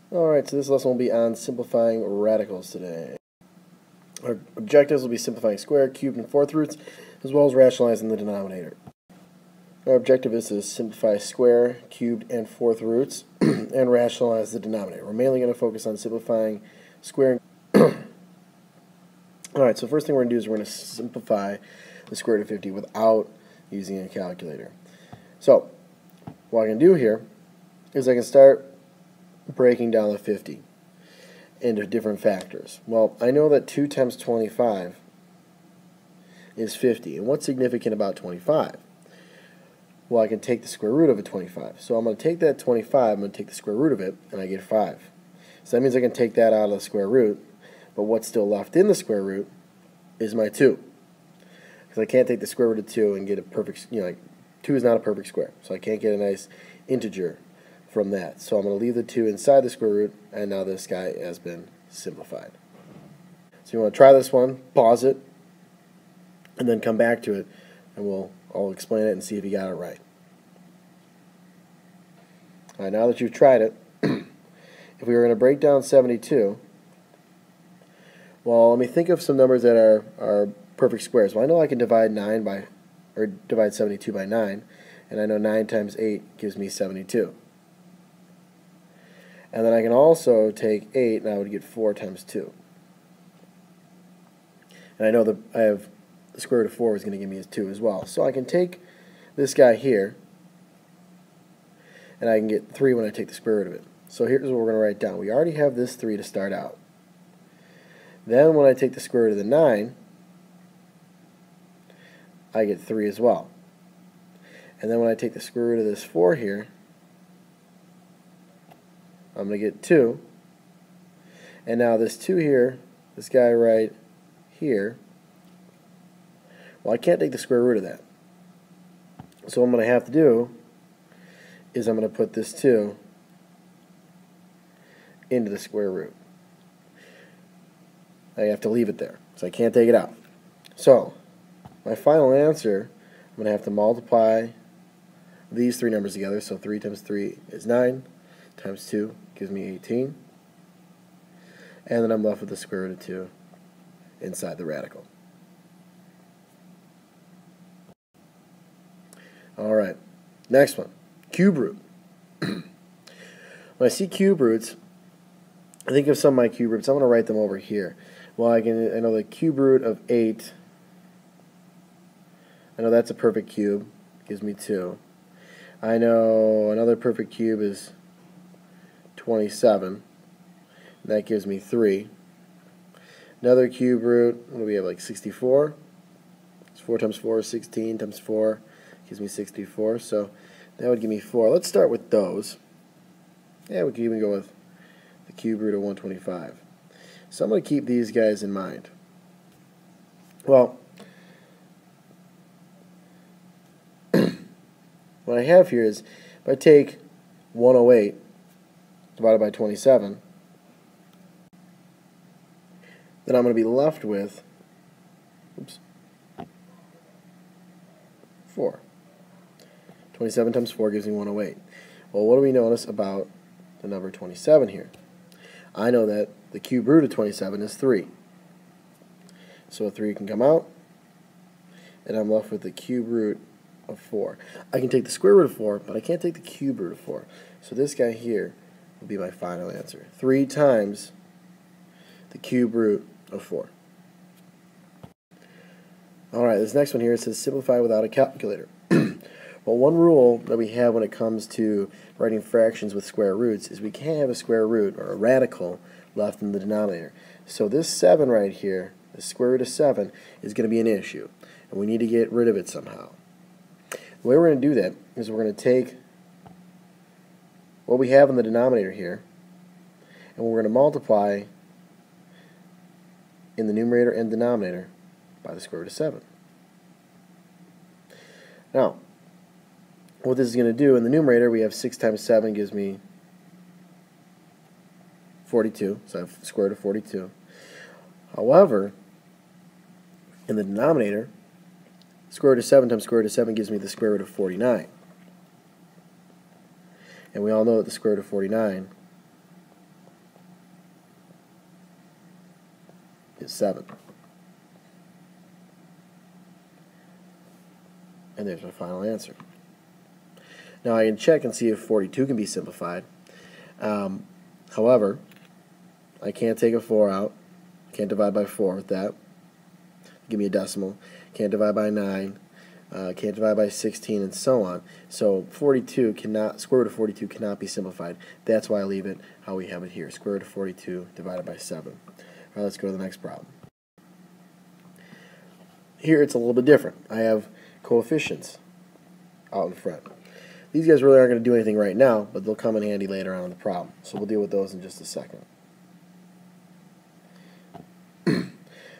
Alright, so this lesson will be on simplifying radicals today. Our objectives will be simplifying square, cubed, and fourth roots, as well as rationalizing the denominator. Our objective is to simplify square, cubed, and fourth roots, and rationalize the denominator. We're mainly going to focus on simplifying square. Alright, so first thing we're going to do is we're going to simplify the square root of 50 without using a calculator. So, what I can do here is I can start breaking down the 50 into different factors. Well, I know that 2 times 25 is 50. And what's significant about 25? Well, I can take the square root of a 25. So I'm going to take that 25, I'm going to take the square root of it, and I get 5. So that means I can take that out of the square root, but what's still left in the square root is my 2. Because I can't take the square root of 2 and get a perfect, 2 is not a perfect square. So I can't get a nice integer from that. So I'm going to leave the 2 inside the square root, and now this guy has been simplified. So you want to try this one, pause it, and then come back to it, and I'll explain it and see if you got it right. Alright, now that you've tried it, if we were going to break down 72, well, let me think of some numbers that are perfect squares. Well, I know I can divide 72 by 9, and I know 9 times 8 gives me 72. And then I can also take 8, and I would get 4 times 2. And I know that I have the square root of 4 is going to give me 2 as well. So I can take this guy here, and I can get 3 when I take the square root of it. So here's what we're going to write down. We already have this 3 to start out. Then when I take the square root of the 9, I get 3 as well. And then when I take the square root of this 4 here, I'm going to get 2. And now this 2 here, this guy right here, well, I can't take the square root of that. So what I'm going to have to do is I'm going to put this 2 into the square root. I have to leave it there, so I can't take it out. So my final answer, I'm going to have to multiply these 3 numbers together. So 3 times 3 is 9, times 2 gives me 18. And then I'm left with the square root of 2 inside the radical. Alright, next one, cube root. When I see cube roots, I think of some of my cube roots. I'm going to write them over here. Well, I know the cube root of 8, I know that's a perfect cube, gives me 2. I know another perfect cube is 27, and that gives me 3. Another cube root, what do we have, like 64? 4 times 4 is 16, times 4 gives me 64, so that would give me 4. Let's start with those. Yeah, we can even go with the cube root of 125. So I'm going to keep these guys in mind. Well, what I have here is if I take 108 divided by 27, then I'm going to be left with 4. 27 times 4 gives me 108. Well, what do we notice about the number 27 here? I know that the cube root of 27 is 3. So a 3 can come out, and I'm left with the cube root of 4. I can take the square root of 4, but I can't take the cube root of 4. So this guy here will be my final answer. 3 times the cube root of 4. Alright, this next one here, it says simplify without a calculator. Well, one rule that we have when it comes to writing fractions with square roots is we can't have a square root or a radical left in the denominator. So this 7 right here, the square root of 7, is going to be an issue, and we need to get rid of it somehow. The way we're going to do that is we're going to take what we have in the denominator here, and we're going to multiply in the numerator and denominator by the square root of 7. Now, what this is going to do, in the numerator we have 6 times 7 gives me 42, so I have square root of 42. However, in the denominator, square root of 7 times square root of 7 gives me the square root of 49. And we all know that the square root of 49 is 7. And there's my final answer. Now I can check and see if 42 can be simplified. However, I can't take a 4 out. Can't divide by 4 with that. Give me a decimal. Can't divide by 9. Can't divide by 16, and so on. So 42 cannot, square root of 42 cannot be simplified. That's why I leave it how we have it here. Square root of 42 divided by 7. All right, let's go to the next problem. Here it's a little bit different. I have coefficients out in front. These guys really aren't going to do anything right now, but they'll come in handy later on in the problem. So we'll deal with those in just a second.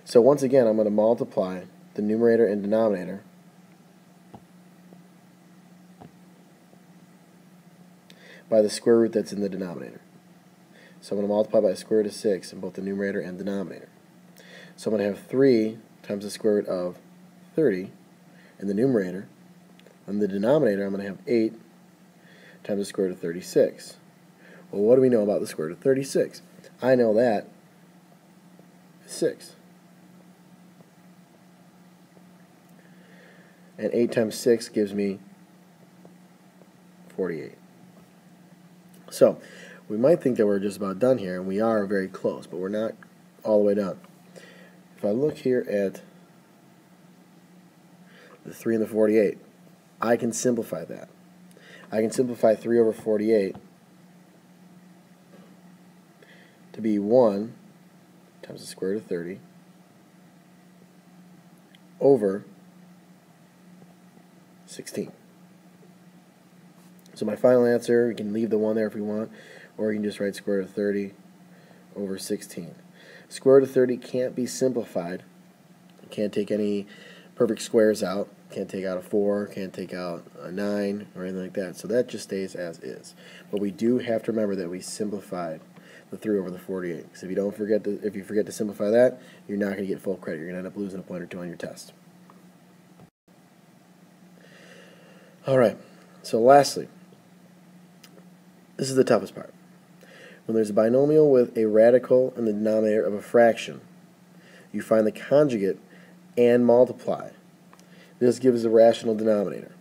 So once again, I'm going to multiply the numerator and denominator by the square root that's in the denominator. So I'm going to multiply by the square root of 6 in both the numerator and denominator. So I'm going to have 3 times the square root of 30 in the numerator. In the denominator, I'm going to have 8 times the square root of 36. Well, what do we know about the square root of 36? I know that is 6. And 8 times 6 gives me 48. So, we might think that we're just about done here, and we are very close, but we're not all the way done. If I look here at the 3 and the 48, I can simplify that. I can simplify 3 over 48 to be 1 times the square root of 30 over 16. So my final answer, you can leave the 1 there if you want, or you can just write square root of 30 over 16. Square root of 30 can't be simplified. You can't take any perfect squares out. Can't take out a 4, can't take out a 9, or anything like that. So that just stays as is. But we do have to remember that we simplified the 3 over the 48. Because if you forget to simplify that, you're not going to get full credit. You're going to end up losing a point or two on your test. All right. So lastly, this is the toughest part. When there's a binomial with a radical in the denominator of a fraction, you find the conjugate and multiply. This gives a rational denominator.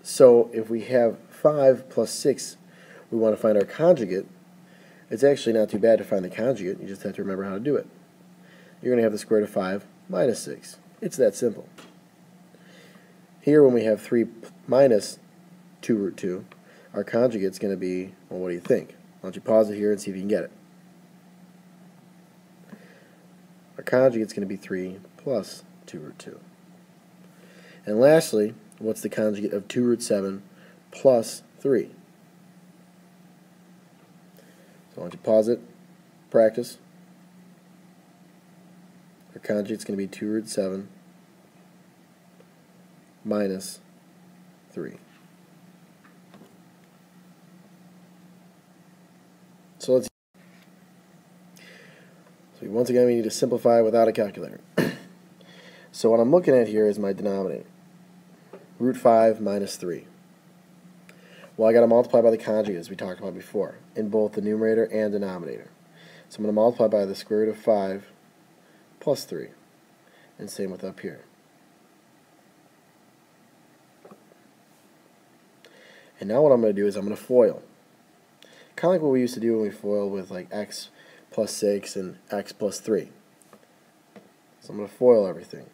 So if we have 5 plus 6, we want to find our conjugate. It's actually not too bad to find the conjugate. You just have to remember how to do it. You're going to have the square root of 5 minus 6. It's that simple. Here when we have 3 minus 2 root 2, our conjugate's going to be, well, what do you think? Why don't you pause it here and see if you can get it. Our conjugate's going to be 3 plus 2 root 2. And lastly, what's the conjugate of 2 root 7 plus 3? So why don't you pause it, practice. Our conjugate's going to be 2 root 7 minus 3. So once again we need to simplify without a calculator. So what I'm looking at here is my denominator. Root 5 minus 3. Well, I got to multiply by the conjugate as we talked about before in both the numerator and denominator. So I'm going to multiply by the square root of 5 plus 3. And same with up here. And now what I'm going to do is I'm going to FOIL. Kind of like what we used to do when we FOIL with like x plus 6 and x plus 3. So I'm going to FOIL everything.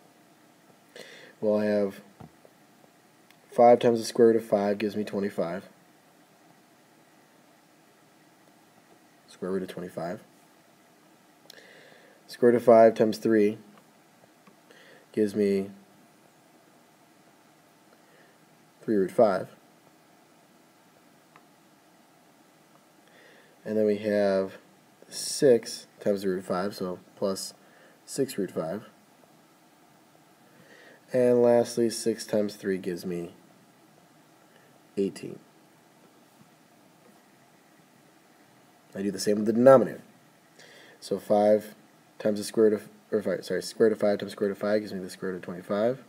Well, I have 5 times the square root of 5 gives me 25. Square root of 25. Square root of 5 times 3 gives me 3 root 5. And then we have 6 times the root of 5, so plus 6 root 5. And lastly, 6 times 3 gives me 18. I do the same with the denominator. So 5 times the square root of, square root of 5 times square root of 5 gives me the square root of 25.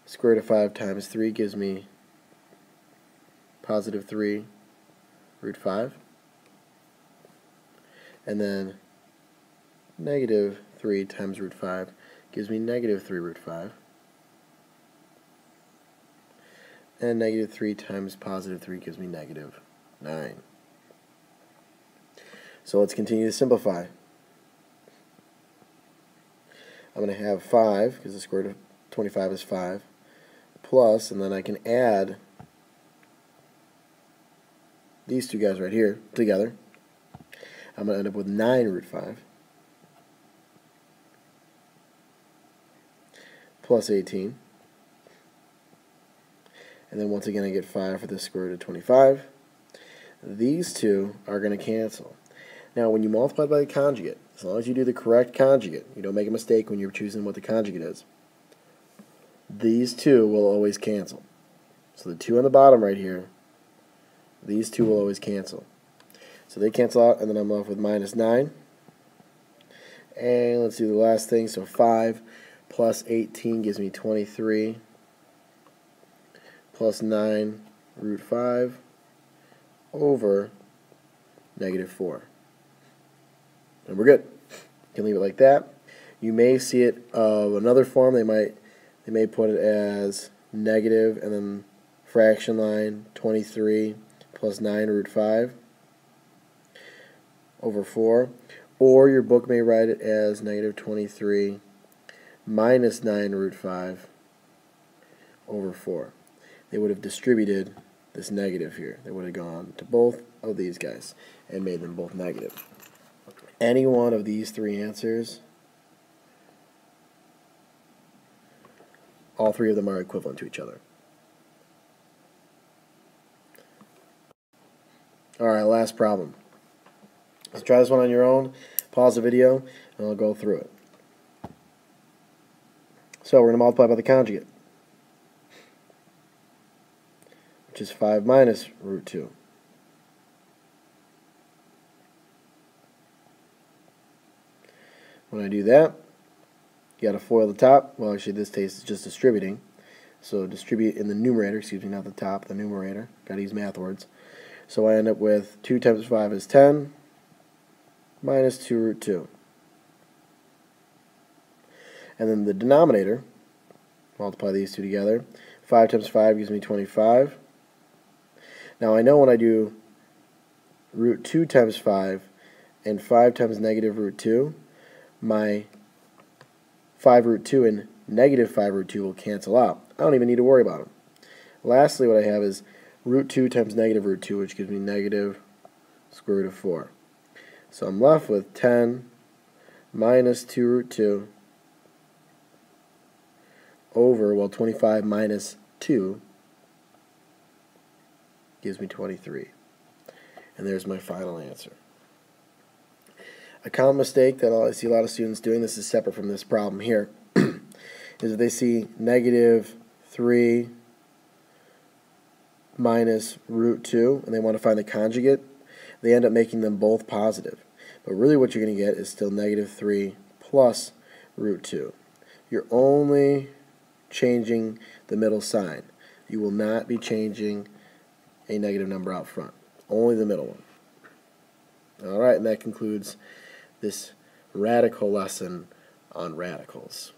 Square root of 5 times 3 gives me positive 3 root 5. And then negative 3 times root 5 gives me negative 3 root 5. And negative 3 times positive 3 gives me negative 9. So let's continue to simplify. I'm going to have 5, because the square root of 25 is 5, plus, and then I can add these two guys right here together. I'm going to end up with 9 root 5 plus 18. And then once again I get 5 for the square root of 25. These two are going to cancel. Now when you multiply by the conjugate, as long as you do the correct conjugate, you don't make a mistake when you're choosing what the conjugate is, these two will always cancel. So the 2 on the bottom right here, these two will always cancel. So they cancel out, and then I'm left with minus 9. And let's do the last thing. So 5 plus 18 gives me 23 plus 9 root 5 over negative 4. And we're good. You can leave it like that. You may see it of another form. They may put it as negative and then fraction line 23 plus 9 root 5 over 4. Or your book may write it as negative 23 minus 9 root 5 over 4. They would have distributed this negative here. They would have gone to both of these guys and made them both negative. Any one of these three answers, all three of them are equivalent to each other. Alright, last problem. Let's try this one on your own. Pause the video and I'll go through it. So we're going to multiply by the conjugate, which is 5 minus root 2. When I do that, you got to FOIL the top. Well, actually, this case is just distributing. So distribute in the numerator, excuse me, not the top, the numerator. Got to use math words. So I end up with 2 times 5 is 10 minus 2 root 2. And then the denominator, multiply these two together. 5 times 5 gives me 25. Now I know when I do root 2 times 5 and 5 times negative root 2, my 5 root 2 and negative 5 root 2 will cancel out. I don't even need to worry about them. Lastly, what I have is root 2 times negative root 2, which gives me negative square root of 4. So I'm left with 10 minus 2 root 2 over, well, 25 minus 2 gives me 23. And there's my final answer. A common mistake that I see a lot of students doing, this is separate from this problem here, is if they see negative 3 minus root 2 and they want to find the conjugate, they end up making them both positive. But really what you're going to get is still negative 3 plus root 2. You're only changing the middle sign. You will not be changing a negative number out front. Only the middle one. Alright, and that concludes this radical lesson on radicals.